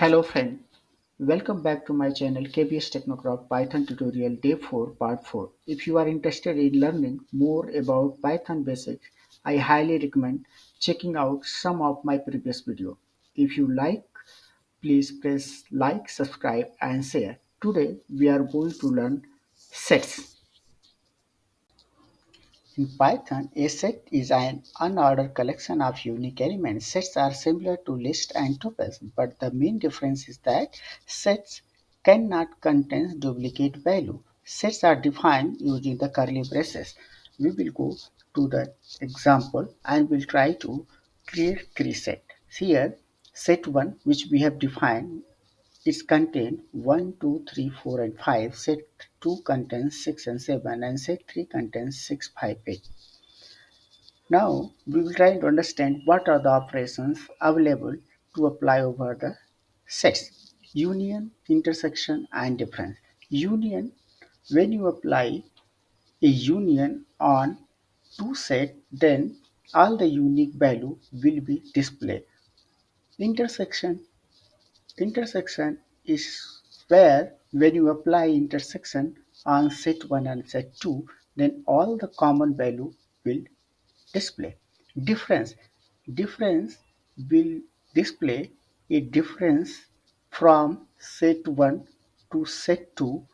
Hello friend, welcome back to my channel KBS Technocrat Python tutorial day 4 part 4. If you are interested in learning more about Python basics, I highly recommend checking out some of my previous video. If you like, please press like, subscribe and share. Today we are going to learn sets. In Python, a set is an unordered collection of unique elements. Sets are similar to lists and tuples, but the main difference is that sets cannot contain duplicate value. Sets are defined using the curly braces. We will go to the example and will try to create three sets. Here, set 1 which we have defined it contains 1, 2, 3, 4, and 5. Set 2 contains 6 and 7, and set 3 contains 6, 5, 8. Now we will try to understand what are the operations available to apply over the sets. Union, intersection, and difference. Union, when you apply a union on two sets, then all the unique value will be displayed. Intersection, intersection is where when you apply intersection on set 1 and set 2, then all the common value will display. Difference. Difference will display a difference from set 1 to set 2.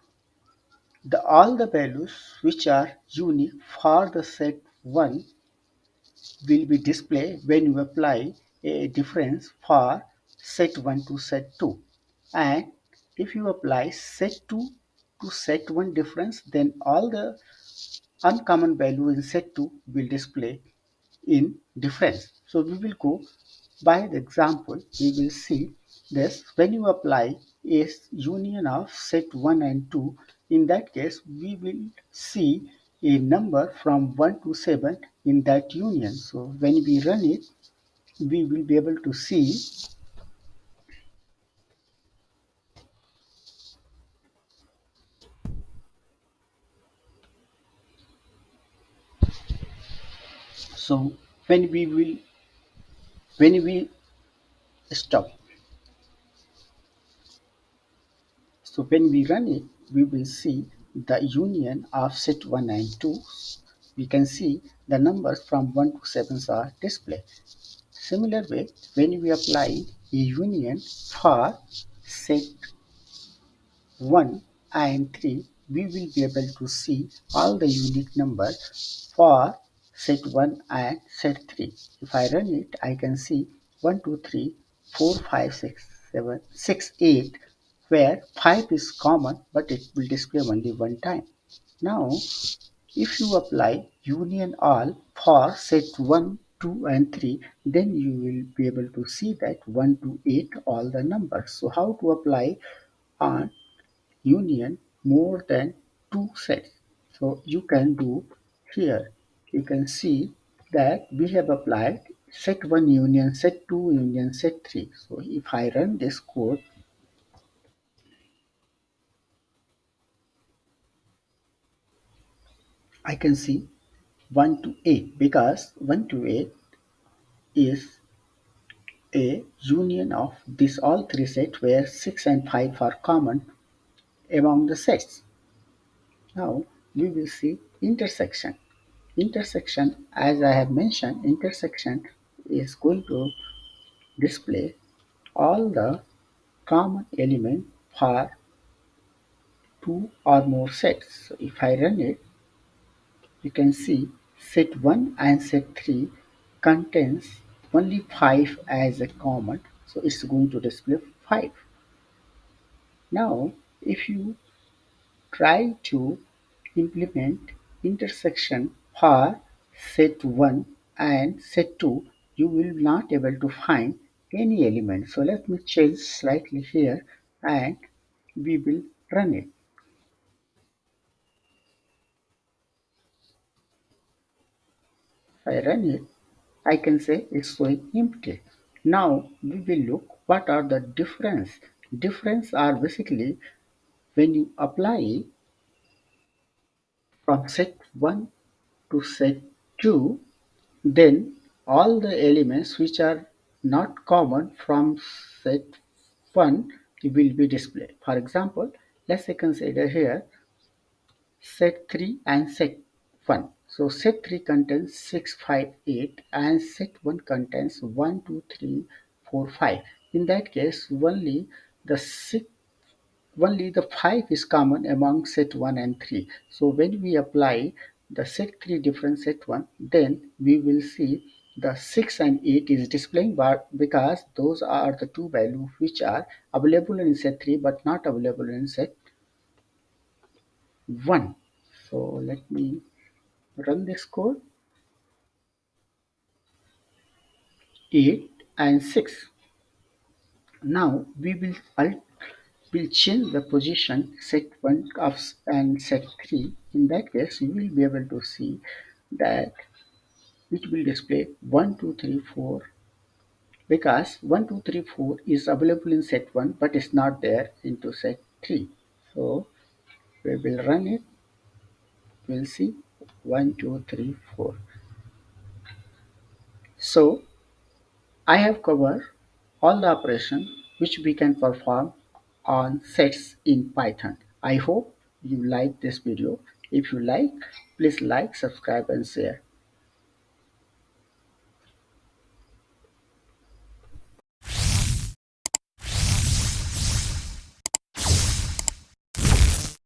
All the values which are unique for the set 1 will be displayed when you apply a difference for set 1 to set 2. And if you apply set 2 to set 1 difference, then all the uncommon value in set 2 will display in difference. So we will go by the example. We will see this when you apply a union of set 1 and 2. In that case, we will see a number from 1 to 7 in that union. So when we run it, we will be able to see. So when we stop. So when we run it, we will see the union of set 1 and 2. We can see the numbers from 1 to 7 are displayed. Similar way, when we apply a union for set 1 and 3, we will be able to see all the unique numbers for set 1 and set 3. If I run it, I can see 1, 2, 3, 4, 5, 6, 7, 6, 8, where 5 is common but it will display only one time. Now, if you apply union all for set 1, 2 and 3, then you will be able to see that 1 to 8 all the numbers. So how to apply on union more than two sets? So you can do here. You can see that we have applied set 1 union, set 2 union, set 3. So if I run this code, I can see 1 to 8 because 1 to 8 is a union of these all three sets where 6 and 5 are common among the sets. Now we will see intersection. Intersection, as I have mentioned, intersection is going to display all the common element for two or more sets. So if I run it, you can see set 1 and set 3 contains only 5 as a common, so it's going to display 5. Now if you try to implement intersection for set 1 and set 2, you will not able to find any element. So let me change slightly here and we will run it. If I run it, I can say it's showing empty. Now we will look what are the difference. Difference are basically when you apply from set 1 to set 2, then all the elements which are not common from set 1 will be displayed. For example, let's say consider here set 3 and set 1. So set 3 contains 6, 5, 8 and set 1 contains 1, 2, 3, 4, 5. In that case, the 6 only the 5 is common among set 1 and 3. So when we apply the set 3 difference set 1, then we will see the 6 and 8 is displaying, but because those are the two values which are available in set 3 but not available in set 1. So let me run this code. 8 and 6. Now will change the position set 1 of and set 3. In that case, you will be able to see that it will display 1, 2, 3, 4 because 1, 2, 3, 4 is available in set 1 but is not there into set 3. So we will run it. We'll see 1, 2, 3, 4. So I have covered all the operations which we can perform on sets in Python. I hope you like this video. If you like, please like, subscribe and share.